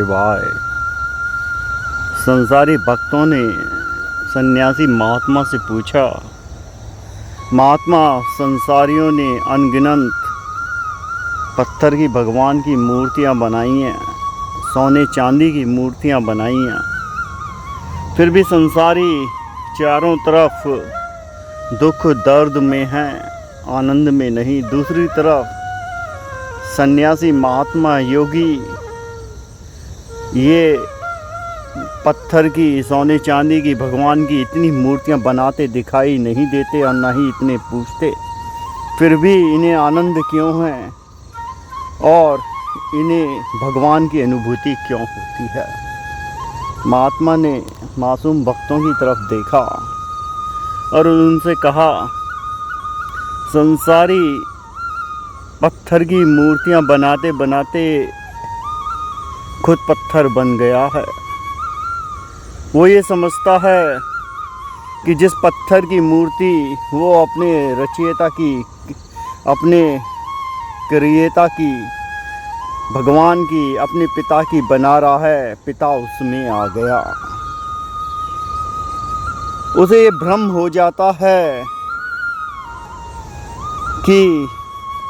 शिवाय। संसारी भक्तों ने सन्यासी महात्मा से पूछा, महात्मा, संसारियों ने अनगिनत पत्थर की भगवान की मूर्तियां बनाई हैं, सोने चांदी की मूर्तियां बनाई हैं, फिर भी संसारी चारों तरफ दुख दर्द में हैं, आनंद में नहीं। दूसरी तरफ सन्यासी महात्मा योगी ये पत्थर की, सोने चांदी की भगवान की इतनी मूर्तियां बनाते दिखाई नहीं देते और ना ही इतने पूछते, फिर भी इन्हें आनंद क्यों है और इन्हें भगवान की अनुभूति क्यों होती है। महात्मा ने मासूम भक्तों की तरफ देखा और उनसे कहा, संसारी पत्थर की मूर्तियां बनाते बनाते खुद पत्थर बन गया है। वो ये समझता है कि जिस पत्थर की मूर्ति वो अपने रचयिता की, अपने क्रिएता की, भगवान की, अपने पिता की बना रहा है, पिता उसमें आ गया। उसे ये भ्रम हो जाता है कि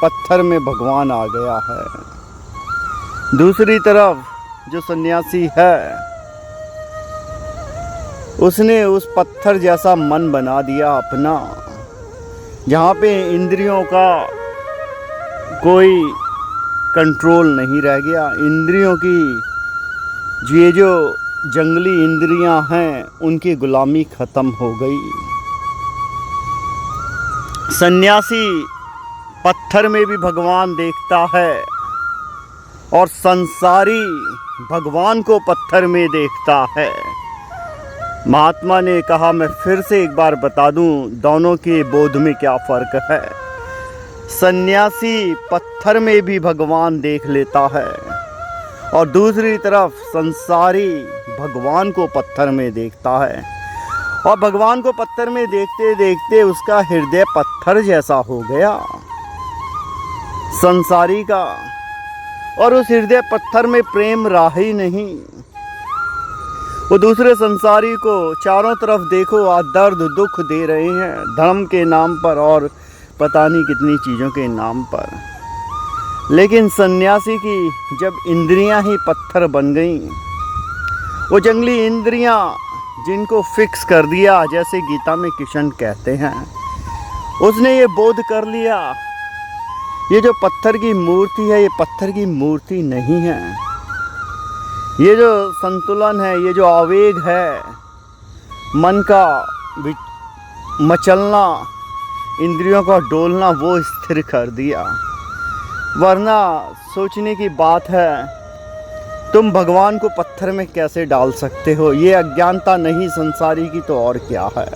पत्थर में भगवान आ गया है। दूसरी तरफ जो सन्यासी है उसने उस पत्थर जैसा मन बना दिया अपना, जहाँ पे इंद्रियों का कोई कंट्रोल नहीं रह गया। इंद्रियों की ये जो जंगली इंद्रियां हैं उनकी गुलामी ख़त्म हो गई। सन्यासी पत्थर में भी भगवान देखता है और संसारी भगवान को पत्थर में देखता है। महात्मा ने कहा, मैं फिर से एक बार बता दूं दोनों के बोध में क्या फ़र्क है। सन्यासी पत्थर में भी भगवान देख लेता है और दूसरी तरफ संसारी भगवान को पत्थर में देखता है, और भगवान को पत्थर में देखते देखते उसका हृदय पत्थर जैसा हो गया संसारी का, और उस हृदय पत्थर में प्रेम रहा ही नहीं। वो दूसरे संसारी को चारों तरफ देखो आज दर्द दुख दे रहे हैं, धर्म के नाम पर और पता नहीं कितनी चीज़ों के नाम पर। लेकिन सन्यासी की जब इंद्रियां ही पत्थर बन गईं, वो जंगली इंद्रियां जिनको फिक्स कर दिया, जैसे गीता में कृष्ण कहते हैं, उसने ये बोध कर लिया, ये जो पत्थर की मूर्ति है ये पत्थर की मूर्ति नहीं है। ये जो संतुलन है, ये जो आवेग है, मन का मचलना, इंद्रियों का डोलना, वो स्थिर कर दिया। वरना सोचने की बात है, तुम भगवान को पत्थर में कैसे डाल सकते हो। ये अज्ञानता नहीं संसारी की तो और क्या है।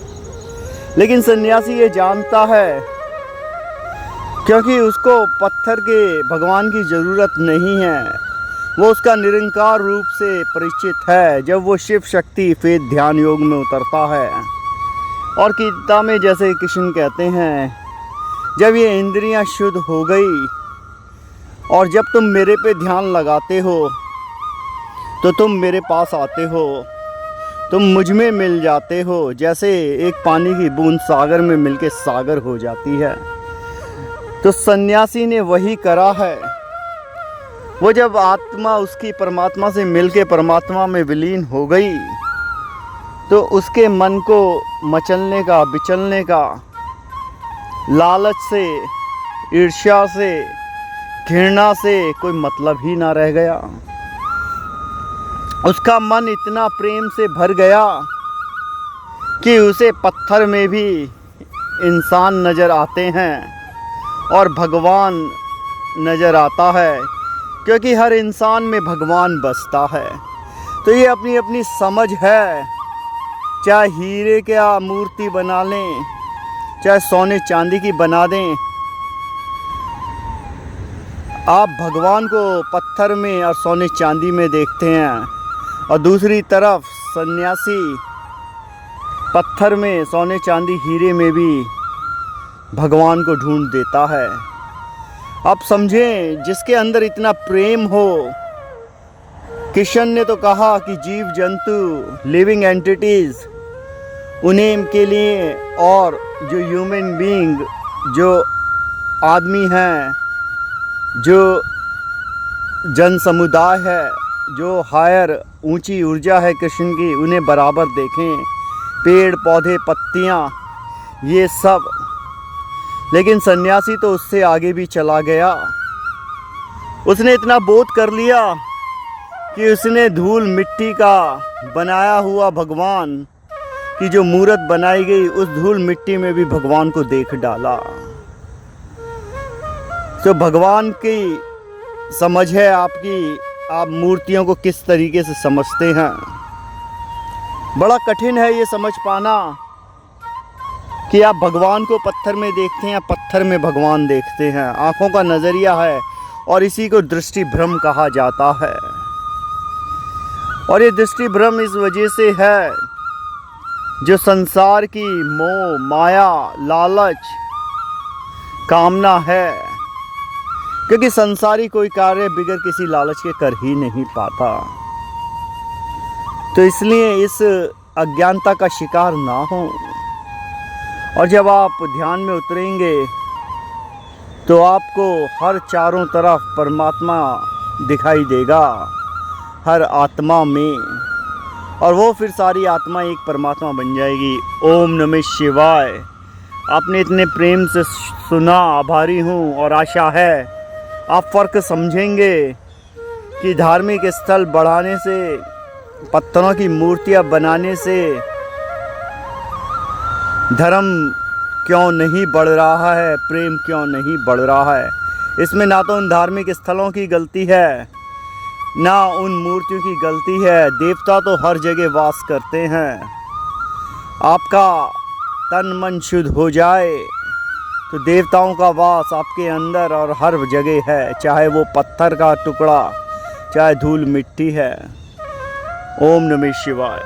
लेकिन सन्यासी ये जानता है, क्योंकि उसको पत्थर के भगवान की ज़रूरत नहीं है। वो उसका निरंकार रूप से परिचित है। जब वो शिव शक्ति फेद ध्यान योग में उतरता है, और गीता में जैसे कृष्ण कहते हैं, जब ये इंद्रियां शुद्ध हो गई और जब तुम मेरे पे ध्यान लगाते हो तो तुम मेरे पास आते हो, तुम मुझ में मिल जाते हो। जैसे एक पानी की बूंद सागर में मिलके सागर हो जाती है, तो सन्यासी ने वही करा है। वो जब आत्मा उसकी परमात्मा से मिलके परमात्मा में विलीन हो गई, तो उसके मन को मचलने का, बिचलने का, लालच से, ईर्ष्या से, घृणा से कोई मतलब ही ना रह गया। उसका मन इतना प्रेम से भर गया कि उसे पत्थर में भी इंसान नज़र आते हैं और भगवान नज़र आता है, क्योंकि हर इंसान में भगवान बसता है। तो ये अपनी अपनी समझ है। चाहे हीरे क्या मूर्ति बना लें, चाहे सोने चांदी की बना दें, आप भगवान को पत्थर में और सोने चांदी में देखते हैं, और दूसरी तरफ सन्यासी पत्थर में, सोने चांदी, हीरे में भी भगवान को ढूंढ देता है। आप समझें, जिसके अंदर इतना प्रेम हो किशन ने तो कहा कि जीव जंतु, लिविंग एंटिटीज, उन्हें के लिए, और जो ह्यूमन बीइंग, जो आदमी हैं, जो जन समुदाय है, जो हायर ऊंची ऊर्जा है कृष्ण की, उन्हें बराबर देखें। पेड़ पौधे पत्तियां ये सब। लेकिन सन्यासी तो उससे आगे भी चला गया। उसने इतना बोध कर लिया कि उसने धूल मिट्टी का बनाया हुआ भगवान की जो मूर्त बनाई गई, उस धूल मिट्टी में भी भगवान को देख डाला। तो भगवान की समझ है आपकी, आप मूर्तियों को किस तरीके से समझते हैं। बड़ा कठिन है ये समझ पाना कि आप भगवान को पत्थर में देखते हैं या पत्थर में भगवान देखते हैं। आंखों का नज़रिया है और इसी को दृष्टि भ्रम कहा जाता है। और ये दृष्टि भ्रम इस वजह से है, जो संसार की मोह माया लालच कामना है, क्योंकि संसारी कोई कार्य बिगर किसी लालच के कर ही नहीं पाता। तो इसलिए इस अज्ञानता का शिकार ना हो। और जब आप ध्यान में उतरेंगे तो आपको हर चारों तरफ परमात्मा दिखाई देगा, हर आत्मा में, और वो फिर सारी आत्मा एक परमात्मा बन जाएगी। ओम नमः शिवाय। आपने इतने प्रेम से सुना, आभारी हूँ, और आशा है आप फ़र्क समझेंगे कि धार्मिक स्थल बढ़ाने से, पत्थरों की मूर्तियाँ बनाने से धर्म क्यों नहीं बढ़ रहा है, प्रेम क्यों नहीं बढ़ रहा है। इसमें ना तो उन धार्मिक स्थलों की गलती है, ना उन मूर्तियों की गलती है। देवता तो हर जगह वास करते हैं। आपका तन मन शुद्ध हो जाए तो देवताओं का वास आपके अंदर और हर जगह है, चाहे वो पत्थर का टुकड़ा, चाहे धूल मिट्टी है। ओम नमः शिवाय।